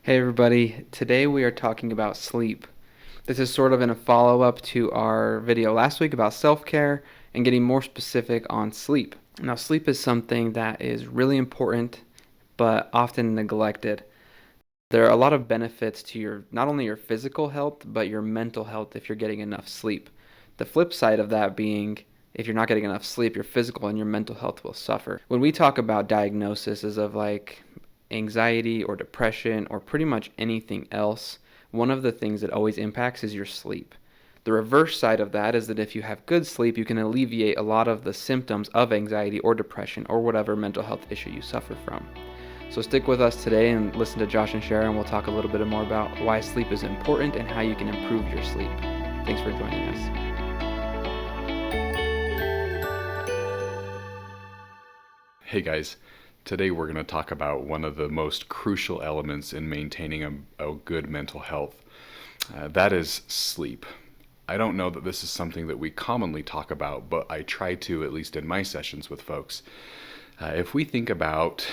Hey everybody, today we are talking about sleep. This is sort of in a follow-up to our video last week about self-care and getting more specific on sleep. Now, sleep is something that is really important but often neglected. There are a lot of benefits to not only your physical health but your mental health if you're getting enough sleep. The flip side of that being if you're not getting enough sleep, your physical and your mental health will suffer. When we talk about diagnoses of like anxiety or depression or pretty much anything else, one of the things that always impacts is your sleep. The reverse side of that is that if you have good sleep, you can alleviate a lot of the symptoms of anxiety or depression or whatever mental health issue you suffer from. So stick with us today and listen to Josh and Sharon. We'll talk a little bit more about why sleep is important and how you can improve your sleep. Thanks for joining us. Hey guys, today we're going to talk about one of the most crucial elements in maintaining a good mental health. That is sleep. I don't know that this is something that we commonly talk about, but I try to, at least in my sessions with folks. If we think about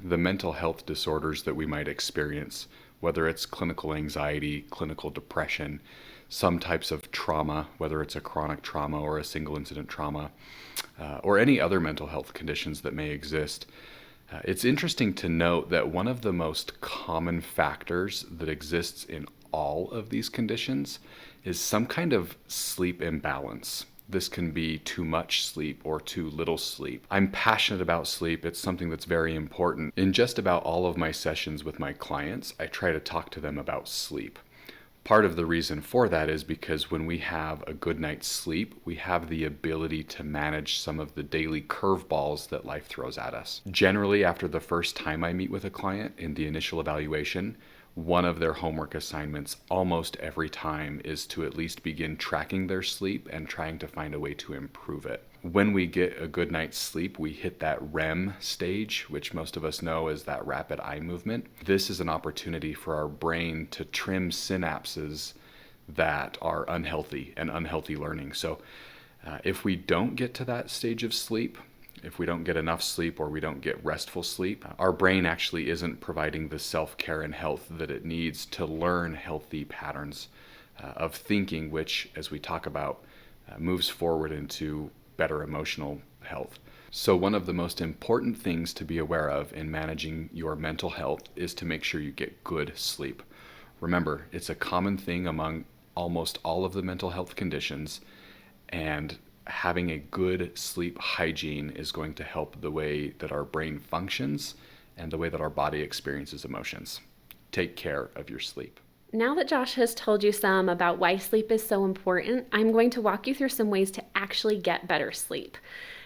the mental health disorders that we might experience, whether it's clinical anxiety, clinical depression, some types of trauma, whether it's a chronic trauma or a single incident trauma, or any other mental health conditions that may exist, it's interesting to note that one of the most common factors that exists in all of these conditions is some kind of sleep imbalance. This can be too much sleep or too little sleep. I'm passionate about sleep. It's something that's very important. In just about all of my sessions with my clients, I try to talk to them about sleep. Part of the reason for that is because when we have a good night's sleep, we have the ability to manage some of the daily curveballs that life throws at us. Generally, after the first time I meet with a client in the initial evaluation, one of their homework assignments almost every time is to at least begin tracking their sleep and trying to find a way to improve it. When we get a good night's sleep, we hit that REM stage, which most of us know as that rapid eye movement. This is an opportunity for our brain to trim synapses that are unhealthy and unhealthy learning. So if we don't get to that stage of sleep, if we don't get enough sleep or we don't get restful sleep, our brain actually isn't providing the self-care and health that it needs to learn healthy patterns of thinking, which, as we talk about, moves forward into better emotional health. So one of the most important things to be aware of in managing your mental health is to make sure you get good sleep. Remember, it's a common thing among almost all of the mental health conditions, and having a good sleep hygiene is going to help the way that our brain functions and the way that our body experiences emotions. Take care of your sleep. Now that Josh has told you some about why sleep is so important, I'm going to walk you through some ways to actually get better sleep.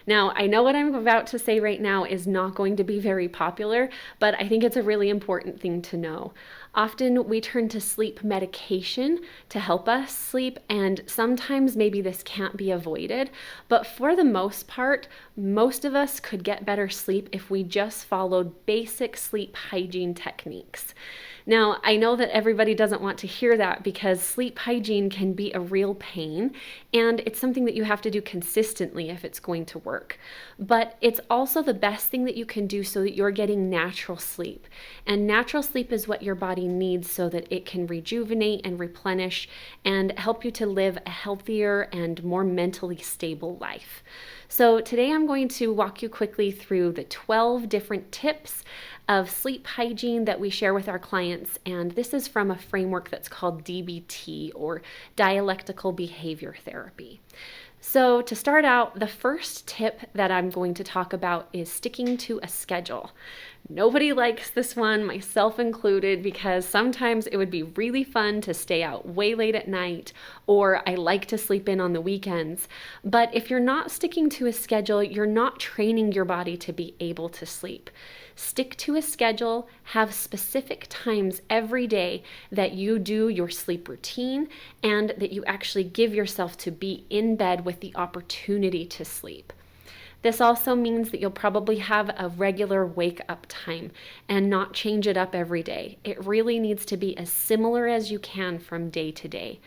Now, I know what I'm about to say right now is not going to be very popular, but I think it's a really important thing to know. Often we turn to sleep medication to help us sleep, and sometimes maybe this can't be avoided, but for the most part, most of us could get better sleep if we just followed basic sleep hygiene techniques. Now, I know that everybody doesn't want to hear that because sleep hygiene can be a real pain, and it's something that you have to do consistently if it's going to work. But it's also the best thing that you can do so that you're getting natural sleep. And natural sleep is what your body needs so that it can rejuvenate and replenish and help you to live a healthier and more mentally stable life. So today I'm going to walk you quickly through the 12 different tips of sleep hygiene that we share with our clients, and this is from a framework that's called DBT, or dialectical behavior therapy. So to start out, the first tip that I'm going to talk about is sticking to a schedule. Nobody likes this one, myself included, because sometimes it would be really fun to stay out way late at night, or I like to sleep in on the weekends. But if you're not sticking to a schedule, you're not training your body to be able to sleep. Stick to a schedule, have specific times every day that you do your sleep routine and that you actually give yourself to be in bed with the opportunity to sleep. This also means that you'll probably have a regular wake up time and not change it up every day. It really needs to be as similar as you can from day to day.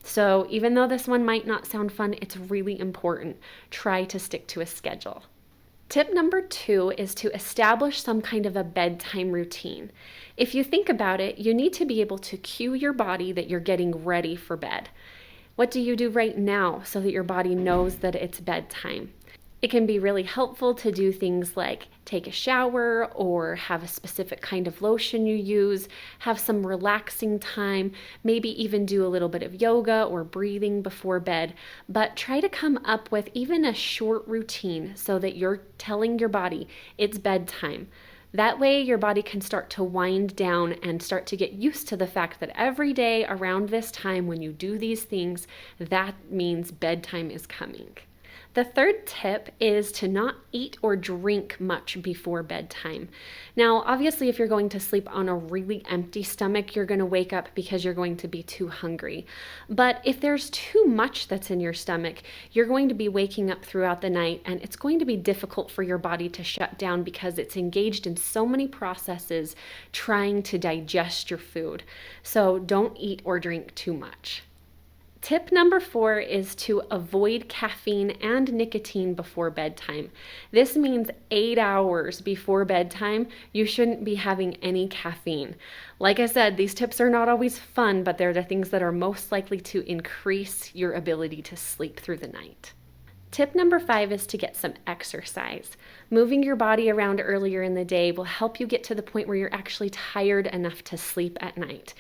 So even though this one might not sound fun, it's really important. Try to stick to a schedule. Tip number 2 is to establish some kind of a bedtime routine. If you think about it, you need to be able to cue your body that you're getting ready for bed. What do you do right now so that your body knows that it's bedtime? It can be really helpful to do things like take a shower or have a specific kind of lotion you use, have some relaxing time, maybe even do a little bit of yoga or breathing before bed. But try to come up with even a short routine so that you're telling your body it's bedtime. That way your body can start to wind down and start to get used to the fact that every day around this time when you do these things, that means bedtime is coming. The third tip is to not eat or drink much before bedtime. Now, obviously, if you're going to sleep on a really empty stomach, you're going to wake up because you're going to be too hungry. But if there's too much that's in your stomach, you're going to be waking up throughout the night, and it's going to be difficult for your body to shut down because it's engaged in so many processes trying to digest your food. So don't eat or drink too much. Tip number 4 is to avoid caffeine and nicotine before bedtime. This means 8 hours before bedtime, you shouldn't be having any caffeine. Like I said, these tips are not always fun, but they're the things that are most likely to increase your ability to sleep through the night. Tip number 5 is to get some exercise. Moving your body around earlier in the day will help you get to the point where you're actually tired enough to sleep at night.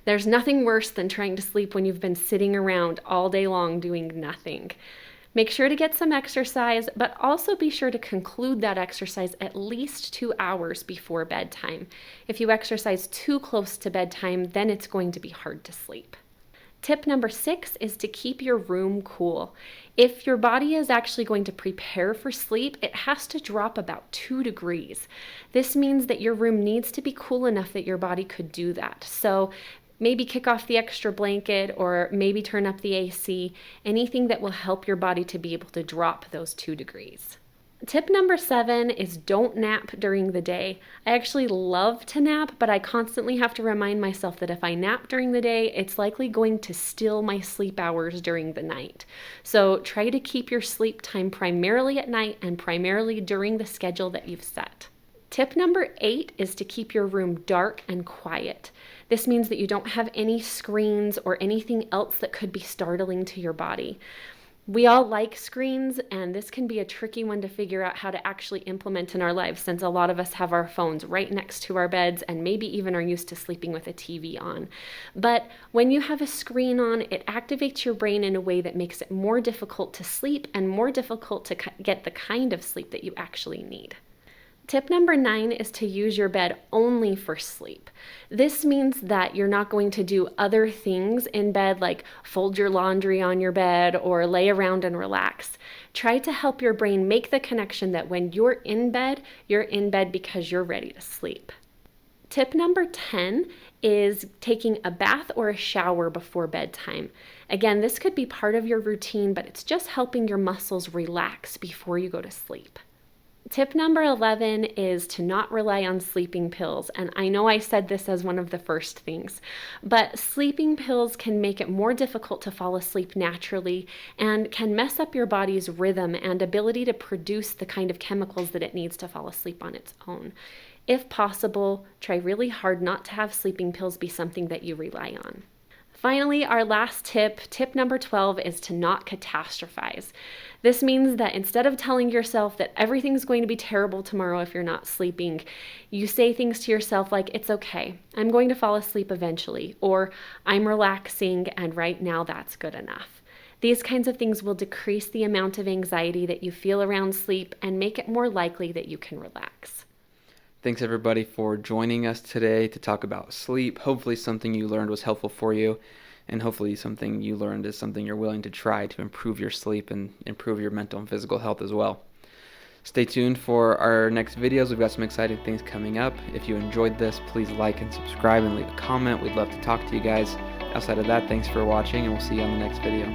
There's nothing worse than trying to sleep when you've been sitting around all day long doing nothing. Make sure to get some exercise, but also be sure to conclude that exercise at least 2 hours before bedtime. If you exercise too close to bedtime, then it's going to be hard to sleep. Tip number 6 is to keep your room cool. If your body is actually going to prepare for sleep, it has to drop about 2 degrees. This means that your room needs to be cool enough that your body could do that. So maybe kick off the extra blanket or maybe turn up the AC, anything that will help your body to be able to drop those 2 degrees. Tip number 7 is don't nap during the day. I actually love to nap, but I constantly have to remind myself that if I nap during the day, it's likely going to steal my sleep hours during the night. So try to keep your sleep time primarily at night and primarily during the schedule that you've set. Tip number 8 is to keep your room dark and quiet. This means that you don't have any screens or anything else that could be startling to your body. We all like screens, and this can be a tricky one to figure out how to actually implement in our lives since a lot of us have our phones right next to our beds and maybe even are used to sleeping with a TV on. But when you have a screen on, it activates your brain in a way that makes it more difficult to sleep and more difficult to get the kind of sleep that you actually need. Tip number 9 is to use your bed only for sleep. This means that you're not going to do other things in bed like fold your laundry on your bed or lay around and relax. Try to help your brain make the connection that when you're in bed because you're ready to sleep. Tip number 10 is taking a bath or a shower before bedtime. Again, this could be part of your routine, but it's just helping your muscles relax before you go to sleep. Tip number 11 is to not rely on sleeping pills. And I know I said this as one of the first things, but sleeping pills can make it more difficult to fall asleep naturally and can mess up your body's rhythm and ability to produce the kind of chemicals that it needs to fall asleep on its own. If possible, try really hard not to have sleeping pills be something that you rely on. Finally, our last tip, tip number 12, is to not catastrophize. This means that instead of telling yourself that everything's going to be terrible tomorrow if you're not sleeping, you say things to yourself like, it's okay, I'm going to fall asleep eventually, or I'm relaxing and right now that's good enough. These kinds of things will decrease the amount of anxiety that you feel around sleep and make it more likely that you can relax. Thanks everybody for joining us today to talk about sleep. Hopefully something you learned was helpful for you, and hopefully something you learned is something you're willing to try to improve your sleep and improve your mental and physical health as well. Stay tuned for our next videos. We've got some exciting things coming up. If you enjoyed this, please like and subscribe and leave a comment. We'd love to talk to you guys. Outside of that, thanks for watching, and we'll see you on the next video.